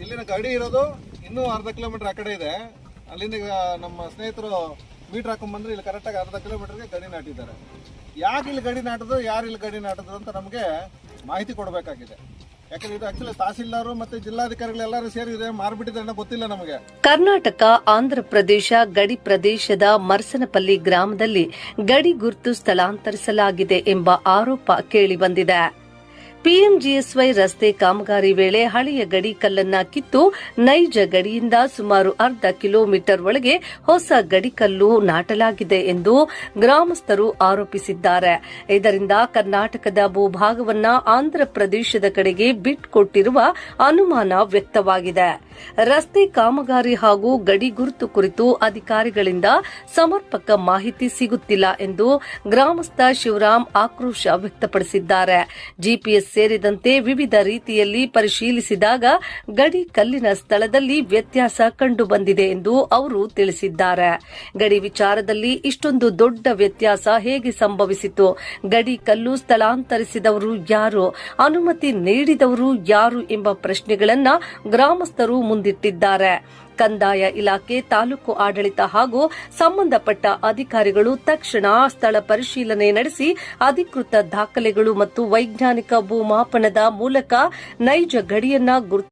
ಇಲ್ಲಿನ ಗಡಿ ಇರೋದು ಇನ್ನೂ ಅರ್ಧ ಕಿಲೋಮೀಟರ್ ಆ ಕಡೆ ಇದೆ. ಅಲ್ಲಿಂದ ಈಗ ನಮ್ಮ ಸ್ನೇಹಿತರು ಮೀಟರ್ ಹಾಕೊಂಡ್ ಬಂದ್ರೆ ಇಲ್ಲಿ ಕರೆಕ್ಟಾಗಿ ಅರ್ಧ ಕಿಲೋಮೀಟರ್ಗೆ ಗಡಿ ನಾಟಿದ್ದಾರೆ. ಯಾಕೆ ಇಲ್ಲಿ ಗಡಿ ನಾಟಿದ್ರು, ಯಾರು ಇಲ್ಲಿ ಗಡಿ ನಾಟಿದ್ರು ಅಂತ ನಮಗೆ ಮಾಹಿತಿ ಕೊಡಬೇಕಾಗಿದೆ. ಯಾಕಂದ್ರೆ ಇದು ಆಕ್ಚುಲಿ ತಹಸೀಲ್ದಾರ್ ಮತ್ತೆ ಜಿಲ್ಲಾಧಿಕಾರಿಗಳೆಲ್ಲರೂ ಸೇರಿ ಇದೆ ಮಾರ್ಬಿಟ್ಟಿದ್ರೆ ಗೊತ್ತಿಲ್ಲ ನಮಗೆ. ಕರ್ನಾಟಕ ಆಂಧ್ರ ಪ್ರದೇಶ ಗಡಿ ಪ್ರದೇಶದ ಮರ್ಸನಪಲ್ಲಿ ಗ್ರಾಮದಲ್ಲಿ ಗಡಿ ಗುರುತು ಸ್ಥಳಾಂತರಿಸಲಾಗಿದೆ ಎಂಬ ಆರೋಪ ಕೇಳಿಬಂದಿದೆ. ಪಿಎಂಜಿಎಸ್ವೈ ರಸ್ತೆ ಕಾಮಗಾರಿ ವೇಳೆ ಹಳೆಯ ಗಡಿ ಕಲ್ಲನ್ನ ಕಿತ್ತು ನೈಜ ಗಡಿಯಿಂದ ಸುಮಾರು ಅರ್ಧ ಕಿಲೋಮೀಟರ್ ಒಳಗೆ ಹೊಸ ಗಡಿಕಲ್ಲು ನಾಟಲಾಗಿದೆ ಎಂದು ಗ್ರಾಮಸ್ಥರು ಆರೋಪಿಸಿದ್ದಾರೆ. ಇದರಿಂದ ಕರ್ನಾಟಕದ ಭೂಭಾಗವನ್ನ ಆಂಧ್ರ ಪ್ರದೇಶದ ಕಡೆಗೆ ಬಿಟ್ಕೊಟ್ಟಿರುವ ಅನುಮಾನ ವ್ಯಕ್ತವಾಗಿದೆ. ರಸ್ತೆ ಕಾಮಗಾರಿ ಹಾಗೂ ಗಡಿ ಗುರುತು ಕುರಿತು ಅಧಿಕಾರಿಗಳಿಂದ ಸಮರ್ಪಕ ಮಾಹಿತಿ ಸಿಗುತ್ತಿಲ್ಲ ಎಂದು ಗ್ರಾಮಸ್ಥ ಶಿವರಾಮ್ ಆಕ್ರೋಶ ವ್ಯಕ್ತಪಡಿಸಿದ್ದಾರೆ. ಜಿಪಿಎಸ್ ಸೇರಿದಂತೆ ವಿವಿಧ ರೀತಿಯಲ್ಲಿ ಪರಿಶೀಲಿಸಿದಾಗ ಗಡಿ ಕಲ್ಲಿನ ಸ್ಥಳದಲ್ಲಿ ವ್ಯತ್ಯಾಸ ಕಂಡುಬಂದಿದೆ ಎಂದು ಅವರು ತಿಳಿಸಿದ್ದಾರೆ. ಗಡಿ ವಿಚಾರದಲ್ಲಿ ಇಷ್ಟೊಂದು ದೊಡ್ಡ ವ್ಯತ್ಯಾಸ ಹೇಗೆ ಸಂಭವಿಸಿತು? ಗಡಿ ಕಲ್ಲು ಸ್ಥಳಾಂತರಿಸಿದವರು ಯಾರು? ಅನುಮತಿ ನೀಡಿದವರು ಯಾರು ಎಂಬ ಪ್ರಶ್ನೆಗಳನ್ನು ಗ್ರಾಮಸ್ಥರು ಮುಂದಿಟ್ಟಿದ್ದಾರೆ. ಕಂದಾಯ ಇಲಾಖೆ, ತಾಲೂಕು ಆಡಳಿತ ಹಾಗೂ ಸಂಬಂಧಪಟ್ಟ ಅಧಿಕಾರಿಗಳು ತಕ್ಷಣ ಸ್ಥಳ ಪರಿಶೀಲನೆ ನಡೆಸಿ ಅಧಿಕೃತ ದಾಖಲೆಗಳು ಮತ್ತು ವೈಜ್ಞಾನಿಕ ಭೂಮಾಪನದ ಮೂಲಕ ನೈಜ ಗಡಿಯನ್ನ